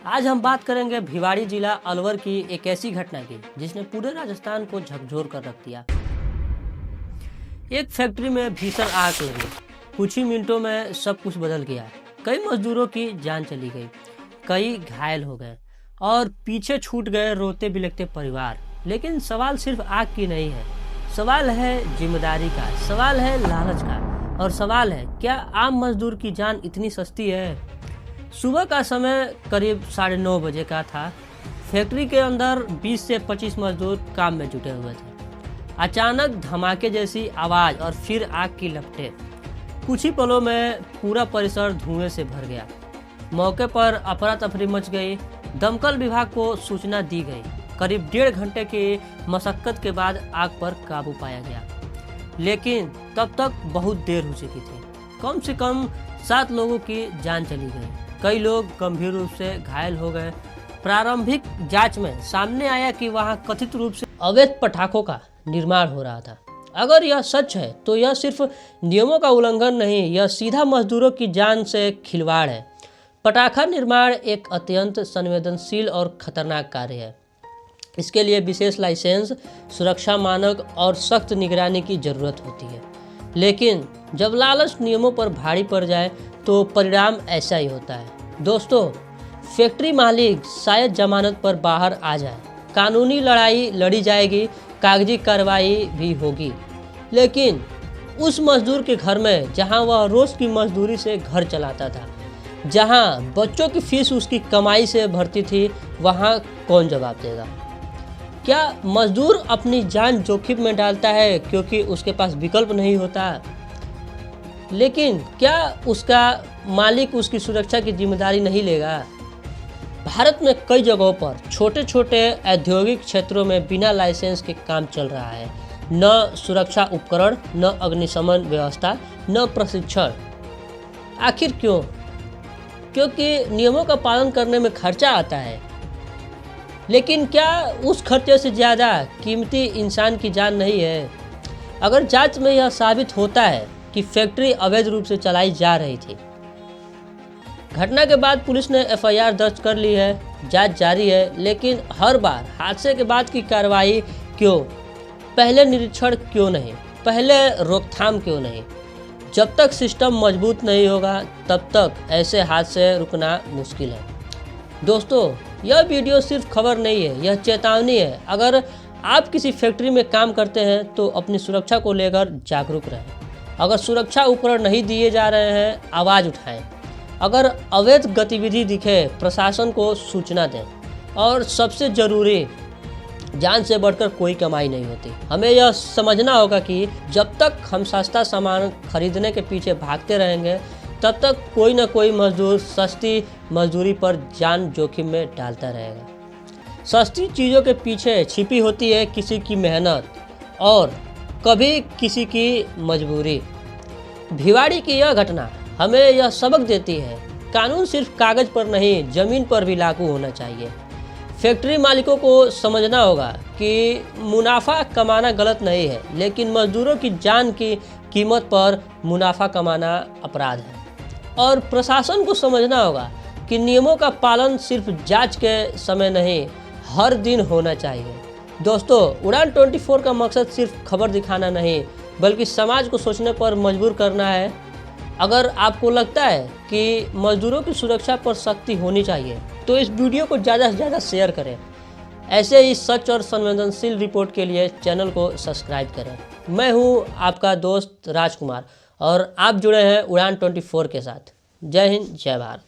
आज हम बात करेंगे भिवाड़ी जिला अलवर की एक ऐसी घटना की जिसने पूरे राजस्थान को झकझोर कर रख दिया। एक फैक्ट्री में भीषण आग लगी। कुछ ही मिनटों में सब कुछ बदल गया। कई मजदूरों की जान चली गई, कई घायल हो गए और पीछे छूट गए रोते बिलखते परिवार। लेकिन सवाल सिर्फ आग की नहीं है, सवाल है जिम्मेदारी का, सवाल है लालच का और सवाल है क्या आम मजदूर की जान इतनी सस्ती है। सुबह का समय करीब 9:30 बजे का था। फैक्ट्री के अंदर 20 से 25 मजदूर काम में जुटे हुए थे। अचानक धमाके जैसी आवाज और फिर आग की लपटें। कुछ ही पलों में पूरा परिसर धुएं से भर गया। मौके पर अफरा तफरी मच गई। दमकल विभाग को सूचना दी गई। करीब 1.5 घंटे की मशक्कत के बाद आग पर काबू पाया गया, लेकिन तब तक बहुत देर हो चुकी थी। कम से कम 7 लोगों की जान चली गई। कई लोग गंभीर रूप से घायल हो गए। प्रारंभिक जांच में सामने आया कि वहां कथित रूप से अवैध पटाखों का निर्माण हो रहा था। अगर यह सच है तो यह सिर्फ नियमों का उल्लंघन नहीं, यह सीधा मजदूरों की जान से खिलवाड़ है। पटाखा निर्माण एक अत्यंत संवेदनशील और खतरनाक कार्य है। इसके लिए विशेष लाइसेंस, सुरक्षा मानक और सख्त निगरानी की जरूरत होती है। लेकिन जब लालच नियमों पर भारी पड़ जाए तो परिणाम ऐसा ही होता है। दोस्तों, फैक्ट्री मालिक शायद जमानत पर बाहर आ जाए, कानूनी लड़ाई लड़ी जाएगी, कागजी कार्रवाई भी होगी, लेकिन उस मजदूर के घर में जहां वह रोज की मजदूरी से घर चलाता था, जहां बच्चों की फीस उसकी कमाई से भरती थी, वहां कौन जवाब देगा। क्या मजदूर अपनी जान जोखिम में डालता है क्योंकि उसके पास विकल्प नहीं होता? लेकिन क्या उसका मालिक उसकी सुरक्षा की जिम्मेदारी नहीं लेगा? भारत में कई जगहों पर छोटे छोटे औद्योगिक क्षेत्रों में बिना लाइसेंस के काम चल रहा है। न सुरक्षा उपकरण, न अग्निशमन व्यवस्था, न प्रशिक्षण। आखिर क्यों? क्योंकि नियमों का पालन करने में खर्चा आता है, लेकिन क्या उस खर्चे से ज़्यादा कीमती इंसान की जान नहीं है? अगर जांच में यह साबित होता है कि फैक्ट्री अवैध रूप से चलाई जा रही थी। घटना के बाद पुलिस ने एफआईआर दर्ज कर ली है, जांच जारी है, लेकिन हर बार हादसे के बाद की कार्रवाई क्यों? पहले निरीक्षण क्यों नहीं? पहले रोकथाम क्यों नहीं? जब तक सिस्टम मजबूत नहीं होगा तब तक ऐसे हादसे रुकना मुश्किल है। दोस्तों, यह वीडियो सिर्फ खबर नहीं है, यह चेतावनी है। अगर आप किसी फैक्ट्री में काम करते हैं तो अपनी सुरक्षा को लेकर जागरूक रहें। अगर सुरक्षा उपकरण नहीं दिए जा रहे हैं, आवाज़ उठाएं। अगर अवैध गतिविधि दिखे, प्रशासन को सूचना दें। और सबसे ज़रूरी, जान से बढ़कर कोई कमाई नहीं होती। हमें यह समझना होगा कि जब तक हम सस्ता सामान खरीदने के पीछे भागते रहेंगे, तब तक कोई ना कोई मजदूर सस्ती मजदूरी पर जान जोखिम में डालता रहेगा। सस्ती चीज़ों के पीछे छिपी होती है किसी की मेहनत और कभी किसी की मजबूरी। भिवाड़ी की यह घटना हमें यह सबक देती है, कानून सिर्फ कागज पर नहीं, जमीन पर भी लागू होना चाहिए। फैक्ट्री मालिकों को समझना होगा कि मुनाफा कमाना गलत नहीं है, लेकिन मजदूरों की जान की कीमत पर मुनाफा कमाना अपराध है। और प्रशासन को समझना होगा कि नियमों का पालन सिर्फ जांच के समय नहीं, हर दिन होना चाहिए। दोस्तों, उड़ान 24 का मकसद सिर्फ खबर दिखाना नहीं, बल्कि समाज को सोचने पर मजबूर करना है। अगर आपको लगता है कि मजदूरों की सुरक्षा पर सख्ती होनी चाहिए, तो इस वीडियो को ज़्यादा से ज़्यादा शेयर करें। ऐसे ही सच और संवेदनशील रिपोर्ट के लिए चैनल को सब्सक्राइब करें। मैं हूँ आपका दोस्त राजकुमार और आप जुड़े हैं उड़ान 24 के साथ। जय हिंद, जय भारत।